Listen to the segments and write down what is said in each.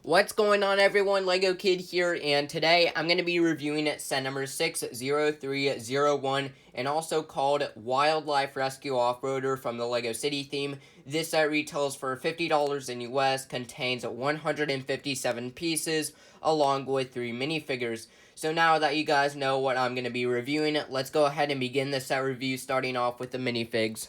What's going on, everyone? Lego Kid here, and today I'm going to be reviewing set number 60301, and also called Wildlife Rescue Offroader from the Lego City theme. This set retails for $50 in US, contains 157 pieces, along with 3 minifigures. So now that you guys know what I'm going to be reviewing, let's go ahead and begin the set review, starting off with the minifigs.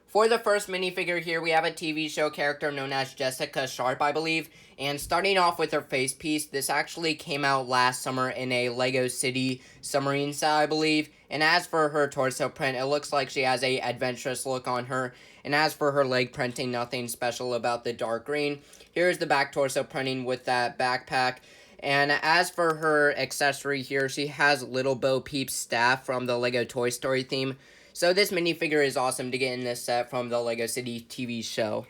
For the first minifigure here, we have a TV show character known as Jessica Sharp, I believe. And starting off with her face piece, this actually came out last summer in a Lego City submarine set, I believe. And as for her torso print, it looks like she has a adventurous look on her. And as for her leg printing, nothing special about the dark green. Here's the back torso printing with that backpack. And as for her accessory here, she has Little Bo Peep's staff from the Lego Toy Story theme. So this minifigure is awesome to get in this set from the Lego City TV show.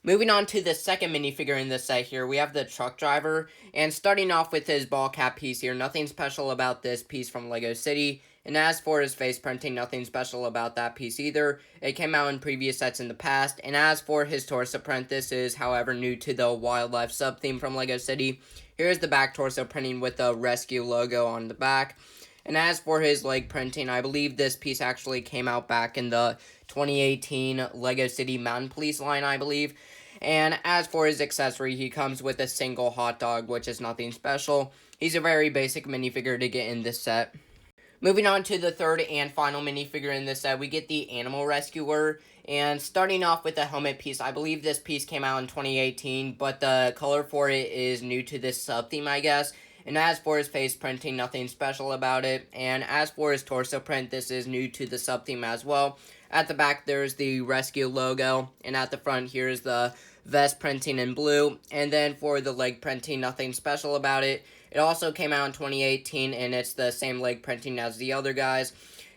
Moving on to the second minifigure in this set here, we have the truck driver. And starting off with his ball cap piece here, nothing special about this piece from Lego City. And as for his face printing, nothing special about that piece either. It came out in previous sets in the past. And as for his torso print, this is, however, new to the wildlife sub-theme from Lego City. Here's the back torso printing with the rescue logo on the back. And as for his leg printing, I believe this piece actually came out back in the 2018 Lego City Mountain Police line, I believe. And as for his accessory, he comes with a single hot dog, which is nothing special. He's a very basic minifigure to get in this set. Moving on to the third and final minifigure in this set, we get the Animal Rescuer. And starting off with the helmet piece, I believe this piece came out in 2018, but the color for it is new to this sub-theme, I guess. And as for his face printing, nothing special about it. And as for his torso print, this is new to the sub-theme as well. At the back, there's the rescue logo. And at the front, here's the vest printing in blue. And then for the leg printing, nothing special about it. It also came out in 2018, and it's the same leg printing as the other guys.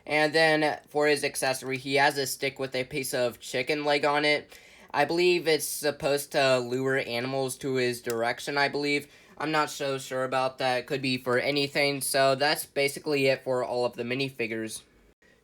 And then for his accessory, he has a stick with a piece of chicken leg on it. I believe it's supposed to lure animals to his direction, I believe. I'm not so sure about that. It could be for anything. So that's basically it for all of the minifigures.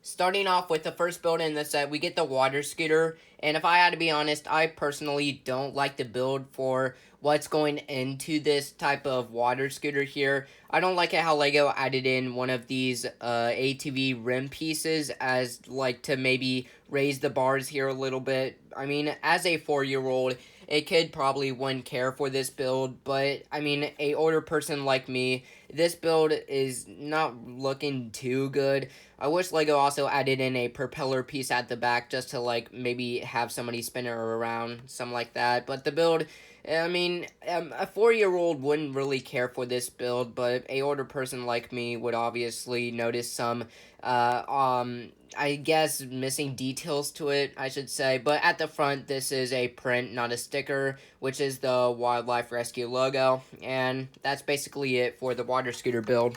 Starting off with the first build in the set, we get the water scooter. And if I had to be honest, I personally don't like the build for what's going into this type of water scooter here. I don't like it how Lego added in one of these ATV rim pieces as like to maybe raise the bars here a little bit. I mean, as a 4-year-old, a kid probably wouldn't care for this build, but I mean, a older person like me, this build is not looking too good. I wish Lego also added in a propeller piece at the back just to like maybe have somebody spin it around, something like that. But the build, I mean, a 4-year-old wouldn't really care for this build, but a older person like me would obviously notice some, I guess, missing details to it, I should say. But at the front, this is a print, not a sticker, which is the Wildlife Rescue logo. And that's basically it for the water scooter build.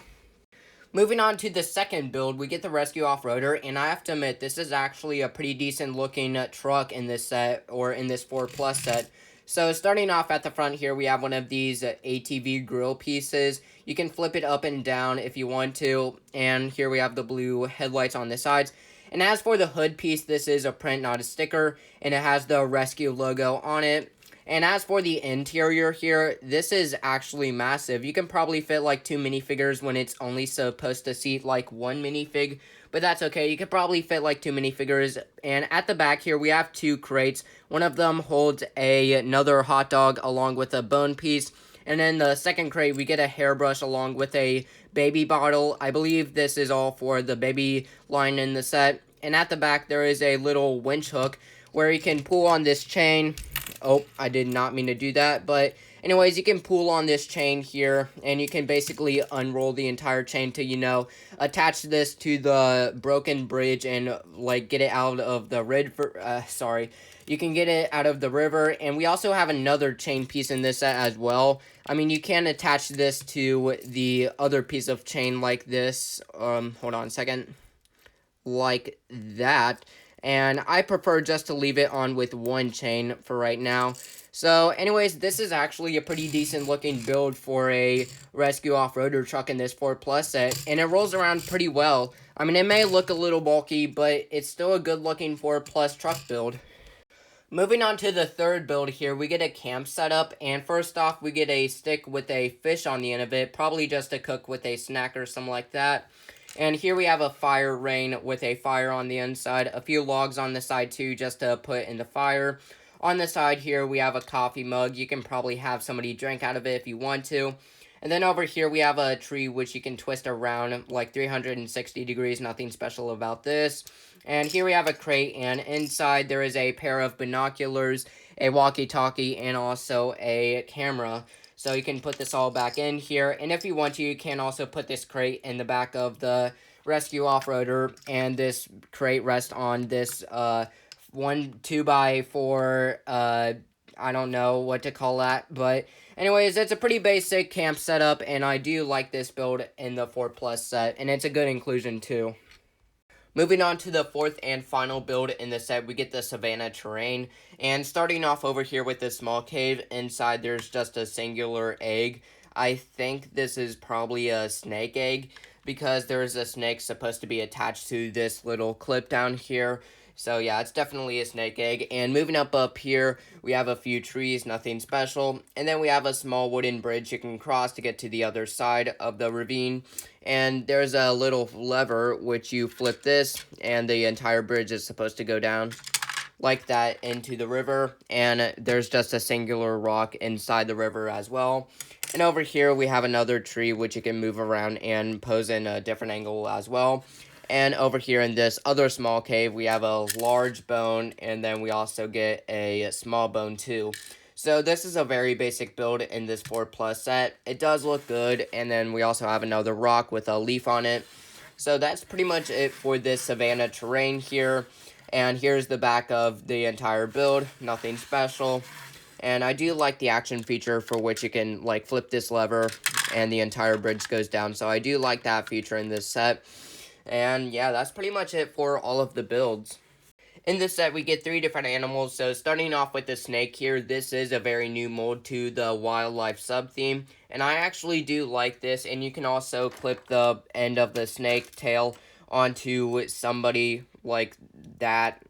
Moving on to the second build, we get the Rescue Offroader, and I have to admit, this is actually a pretty decent looking truck in this set, or in this 4+ set. So starting off at the front here, we have one of these ATV grill pieces. You can flip it up and down if you want to, and here we have the blue headlights on the sides. And as for the hood piece, this is a print, not a sticker, and it has the Rescue logo on it. And as for the interior here, this is actually massive. You can probably fit like 2 minifigures when it's only supposed to seat like 1 minifig, but that's okay. You could probably fit like 2 minifigures. And at the back here, we have 2 crates. One of them holds another hot dog along with a bone piece. And then the second crate, we get a hairbrush along with a baby bottle. I believe this is all for the baby line in the set. And at the back, there is a little winch hook where you can pull on this chain. Oh, I did not mean to do that, but anyways, you can pull on this chain here, and you can basically unroll the entire chain to, you know, attach this to the broken bridge and, like, get it out of the river, you can get it out of the river, and we also have another chain piece in this set as well. I mean, you can attach this to the other piece of chain like this, hold on a second, like that. And I prefer just to leave it on with 1 chain for right now. So anyways, this is actually a pretty decent looking build for a Rescue Offroader truck in this 4+ set. And it rolls around pretty well. I mean, it may look a little bulky, but it's still a good looking 4+ truck build. Moving on to the third build here, we get a camp setup, and first off, we get a stick with a fish on the end of it, probably just to cook with a snack or something like that. And here we have a fire ring with a fire on the inside, a few logs on the side too, just to put in the fire. On the side here, we have a coffee mug. You can probably have somebody drink out of it if you want to. And then over here, we have a tree which you can twist around like 360 degrees, nothing special about this. And here we have a crate, and inside there is a pair of binoculars, a walkie-talkie, and also a camera. So you can put this all back in here, and if you want to, you can also put this crate in the back of the rescue off-roader, and this crate rests on this 2x4, I don't know what to call that, but anyways, it's a pretty basic camp setup, and I do like this build in the 4+ set, and it's a good inclusion too. Moving on to the fourth and final build in the set, we get the Savanna terrain. And starting off over here with this small cave, inside there's just a singular egg. I think this is probably a snake egg, because there's a snake supposed to be attached to this little clip down here. So yeah, it's definitely a snake egg. And moving up here, we have a few trees, nothing special. And then we have a small wooden bridge you can cross to get to the other side of the ravine. And there's a little lever which you flip this, and the entire bridge is supposed to go down like that into the river. And there's just a singular rock inside the river as well. And over here we have another tree which you can move around and pose in a different angle as well. And over here in this other small cave, we have a large bone, and then we also get a small bone too. So this is a very basic build in this 4+ set. It does look good, and then we also have another rock with a leaf on it. So that's pretty much it for this Savanna terrain here. And here's the back of the entire build, nothing special. And I do like the action feature for which you can like flip this lever and the entire bridge goes down. So I do like that feature in this set. And yeah, that's pretty much it for all of the builds. In this set, we get 3 different animals. So starting off with the snake here, this is a very new mold to the wildlife sub-theme. And I actually do like this, and you can also clip the end of the snake tail onto somebody like that.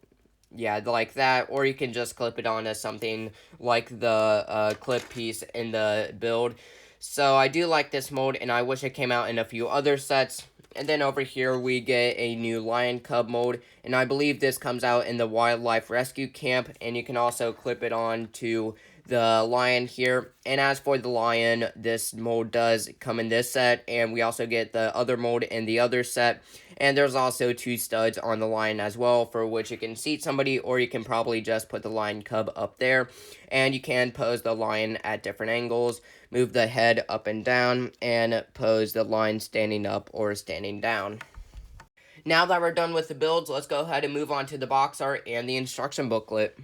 Yeah, like that, or you can just clip it onto something like the clip piece in the build. So I do like this mold, and I wish it came out in a few other sets. And then over here we get a new lion cub mode, and I believe this comes out in the wildlife rescue camp, and you can also clip it on to the lion here. And as for the lion, this mode does come in this set, and we also get the other mode in the other set. And there's also 2 studs on the lion as well, for which you can seat somebody, or you can probably just put the lion cub up there. And you can pose the lion at different angles, move the head up and down, and pose the lion standing up or standing down. Now that we're done with the builds, let's go ahead and move on to the box art and the instruction booklet.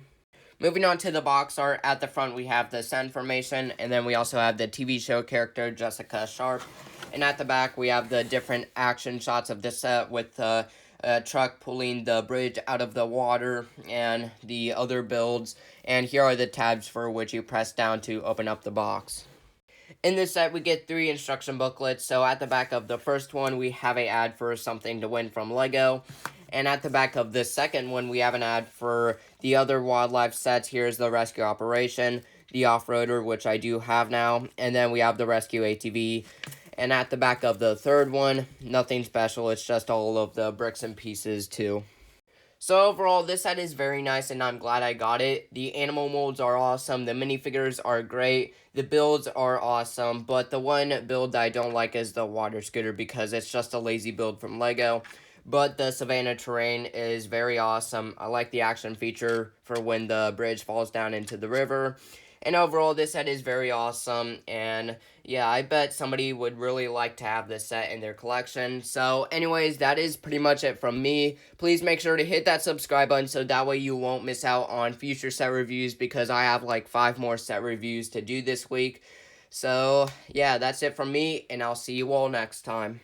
Moving on to the box art, at the front we have the Sun formation, and then we also have the TV show character Jessica Sharp. And at the back we have the different action shots of this set with the truck pulling the bridge out of the water and the other builds. And here are the tabs for which you press down to open up the box. In this set, we get 3 instruction booklets. So at the back of the first one, we have an ad for something to win from LEGO. And at the back of the second one, we have an ad for the other wildlife sets. Here's the rescue operation, the Offroader, which I do have now. And then we have the rescue ATV. And at the back of the third one, nothing special. It's just all of the bricks and pieces too. So overall, this set is very nice, and I'm glad I got it. The animal molds are awesome, the minifigures are great, the builds are awesome, but the one build that I don't like is the water scooter because it's just a lazy build from LEGO. But the Savanna terrain is very awesome. I like the action feature for when the bridge falls down into the river. And overall, this set is very awesome, and yeah, I bet somebody would really like to have this set in their collection. So anyways, that is pretty much it from me. Please make sure to hit that subscribe button so that way you won't miss out on future set reviews, because I have like 5 more set reviews to do this week. So yeah, that's it from me, and I'll see you all next time.